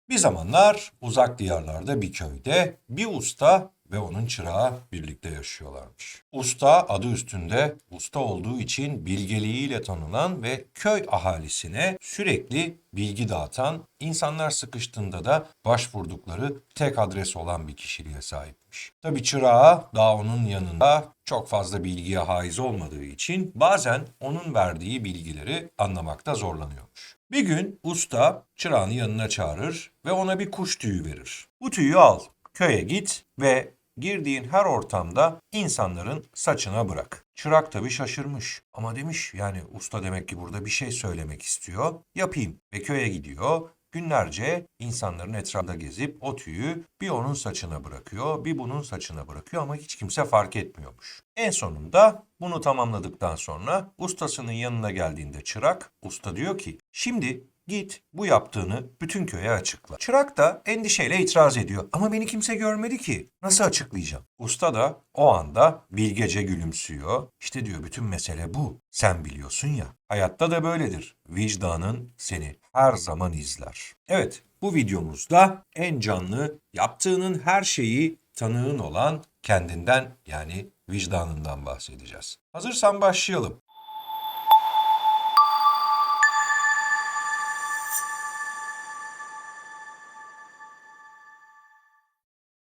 Bir zamanlar uzak diyarlarda bir köyde bir usta ve onun çırağı birlikte yaşıyorlarmış. Usta adı üstünde usta olduğu için bilgeliğiyle tanınan ve köy ahalisine sürekli bilgi dağıtan, insanlar sıkıştığında da başvurdukları tek adres olan bir kişiliğe sahipmiş. Tabii çırağı daha onun yanında çok fazla bilgiye haiz olmadığı için bazen onun verdiği bilgileri anlamakta zorlanıyormuş. Bir gün usta çırağını yanına çağırır ve ona bir kuş tüyü verir. Bu tüyü al, köye git ve girdiğin her ortamda insanların saçına bırak. Çırak tabii şaşırmış ama demiş yani usta demek ki burada bir şey söylemek istiyor. Yapayım ve köye gidiyor. Günlerce insanların etrafında gezip o tüyü bir onun saçına bırakıyor, bir bunun saçına bırakıyor ama hiç kimse fark etmiyormuş. En sonunda bunu tamamladıktan sonra ustasının yanına geldiğinde çırak, usta diyor ki, şimdi git bu yaptığını bütün köye açıkla. Çırak da endişeyle itiraz ediyor. Ama beni kimse görmedi ki. Nasıl açıklayacağım? Usta da o anda bilgece gülümsüyor. İşte diyor bütün mesele bu. Sen biliyorsun ya. Hayatta da böyledir. Vicdanın seni her zaman izler. Evet, bu videomuzda en canlı, yaptığının her şeyi tanığın olan kendinden yani vicdanından bahsedeceğiz. Hazırsan başlayalım.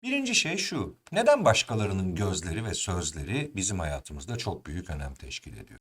Birinci şey şu, neden başkalarının gözleri ve sözleri bizim hayatımızda çok büyük önem teşkil ediyor?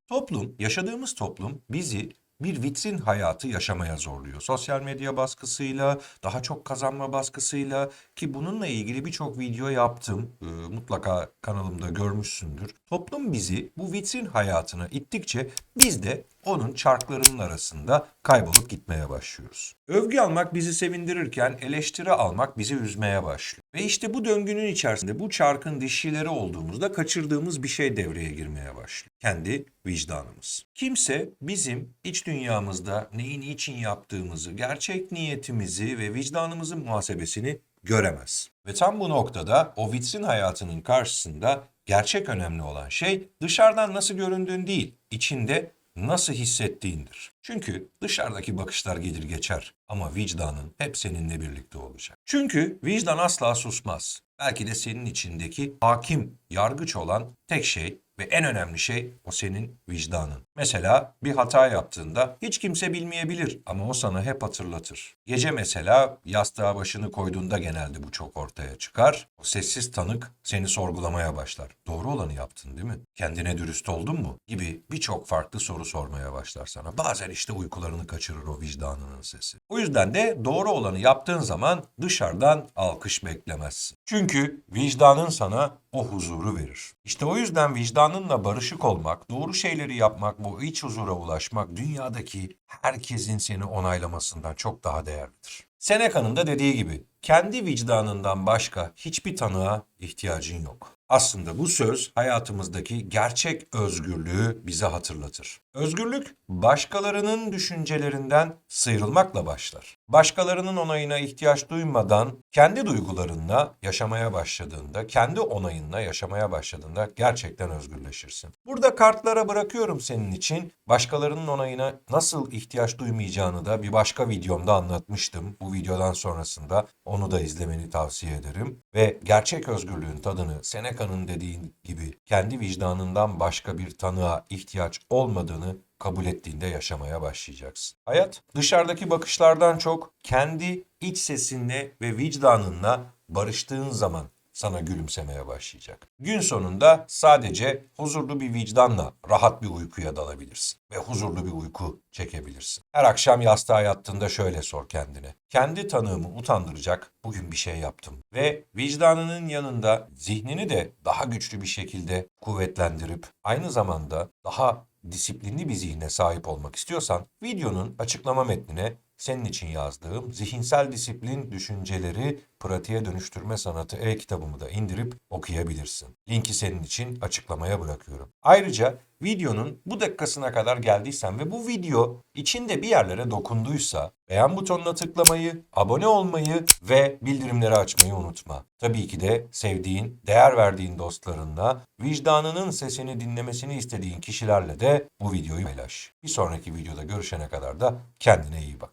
Yaşadığımız toplum bizi bir vitrin hayatı yaşamaya zorluyor. Sosyal medya baskısıyla, daha çok kazanma baskısıyla ki bununla ilgili birçok video yaptım. Mutlaka kanalımda görmüşsündür. Toplum bizi bu vitrin hayatına ittikçe biz de onun çarklarının arasında kaybolup gitmeye başlıyoruz. Övgü almak bizi sevindirirken eleştiri almak bizi üzmeye başlıyor. Ve işte bu döngünün içerisinde bu çarkın dişileri olduğumuzda kaçırdığımız bir şey devreye girmeye başlıyor. Kendi vicdanımız. Kimse bizim iç dünyamızda neyi niçin yaptığımızı, gerçek niyetimizi ve vicdanımızın muhasebesini göremez. Ve tam bu noktada o vitrin hayatının karşısında gerçek önemli olan şey dışarıdan nasıl göründüğün değil, içinde nasıl hissettiğindir. Çünkü dışarıdaki bakışlar gelir geçer ama vicdanın hep seninle birlikte olacak. Çünkü vicdan asla susmaz. Belki de senin içindeki hakim, yargıç olan tek şey ve en önemli şey o senin vicdanın. Mesela bir hata yaptığında hiç kimse bilmeyebilir ama o sana hep hatırlatır. Gece mesela yastığa başını koyduğunda genelde bu çok ortaya çıkar. O sessiz tanık seni sorgulamaya başlar. Doğru olanı yaptın değil mi? Kendine dürüst oldun mu? Gibi birçok farklı soru sormaya başlar sana. Bazen işte uykularını kaçırır o vicdanının sesi. O yüzden de doğru olanı yaptığın zaman dışarıdan alkış beklemezsin. Çünkü vicdanın sana o huzuru verir. İşte o yüzden vicdanınla barışık olmak, doğru şeyleri yapmak, bu iç huzura ulaşmak dünyadaki herkesin seni onaylamasından çok daha değerlidir. Seneca'nın da dediği gibi kendi vicdanından başka hiçbir tanığa ihtiyacın yok. Aslında bu söz hayatımızdaki gerçek özgürlüğü bize hatırlatır. Özgürlük başkalarının düşüncelerinden sıyrılmakla başlar. Başkalarının onayına ihtiyaç duymadan kendi duygularınla yaşamaya başladığında, kendi onayınla yaşamaya başladığında gerçekten özgürleşirsin. Burada kartlara bırakıyorum senin için. Başkalarının onayına nasıl ihtiyaç duymayacağını da bir başka videomda anlatmıştım. Bu videodan sonrasında onu da izlemeni tavsiye ederim. Ve gerçek özgürlüğün tadını Seneca'nın dediği gibi kendi vicdanından başka bir tanığa ihtiyaç olmadığını kabul ettiğinde yaşamaya başlayacaksın. Hayat dışarıdaki bakışlardan çok kendi iç sesinle ve vicdanınla barıştığın zaman sana gülümsemeye başlayacak. Gün sonunda sadece huzurlu bir vicdanla rahat bir uykuya dalabilirsin ve huzurlu bir uyku çekebilirsin. Her akşam yastığa yattığında şöyle sor kendine. Kendi tanığımı utandıracak bugün bir şey yaptım ve vicdanının yanında zihnini de daha güçlü bir şekilde kuvvetlendirip aynı zamanda daha disiplinli bir zihne sahip olmak istiyorsan videonun açıklama metnine senin için yazdığım Zihinsel Disiplin Düşünceleri Pratiğe Dönüştürme Sanatı e-kitabımı da indirip okuyabilirsin. Linki senin için açıklamaya bırakıyorum. Ayrıca videonun bu dakikasına kadar geldiysen ve bu video içinde bir yerlere dokunduysa beğen butonuna tıklamayı, abone olmayı ve bildirimleri açmayı unutma. Tabii ki de sevdiğin, değer verdiğin dostlarınla, vicdanının sesini dinlemesini istediğin kişilerle de bu videoyu paylaş. Bir sonraki videoda görüşene kadar da kendine iyi bak.